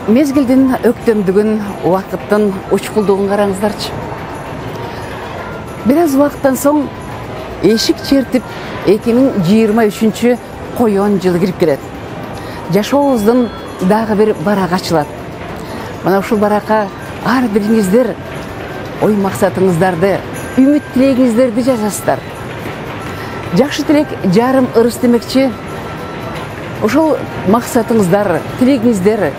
Mezгилдин өктөмдүгүн, убакыттын учкулдугун караңыздарчы. Бир аз убакыттан соң эшик чертип 2023 коён жылы кирип келет. Жашообуздун дагы бир барагы ачылат. Мына ушул баракка ар бириңиздер ой максатыңыздарды, үмүт тилегиңиздерди жазасыздар. Жакшы тилек жарым ырыс демекчи. Ошол максатыңыздар, тилегиңиздер,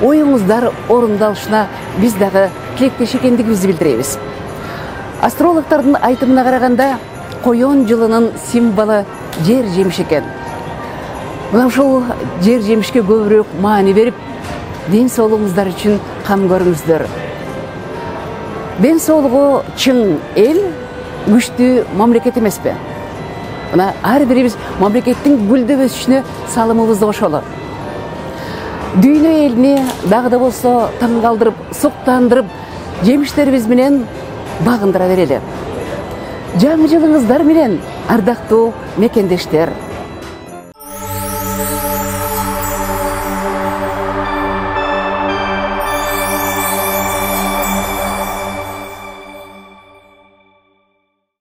оюңуздар орундалышына биз дагы тилектеш экендигибизди билдиребиз. Астрологтордун айтымына караганда, коён жылынын символу жер жемиш экен. Мына ушул жер жемишке көбүрөөк маани берип, ден соолугуңуздар үчүн кам көрүңүздөр. Ден соолугу чың эл күчтүү мамлекет эмеспи? Мына ар бирибиз мамлекеттин гүлдөп өсүшүнө салымыбызды кошолу. Дүйнө элине дагы да болсо таң калтырып, суктандырып, жемиштерибиз менен багындыра берели. Жаңы жылыңыздар менен, ардактуу мекендештер.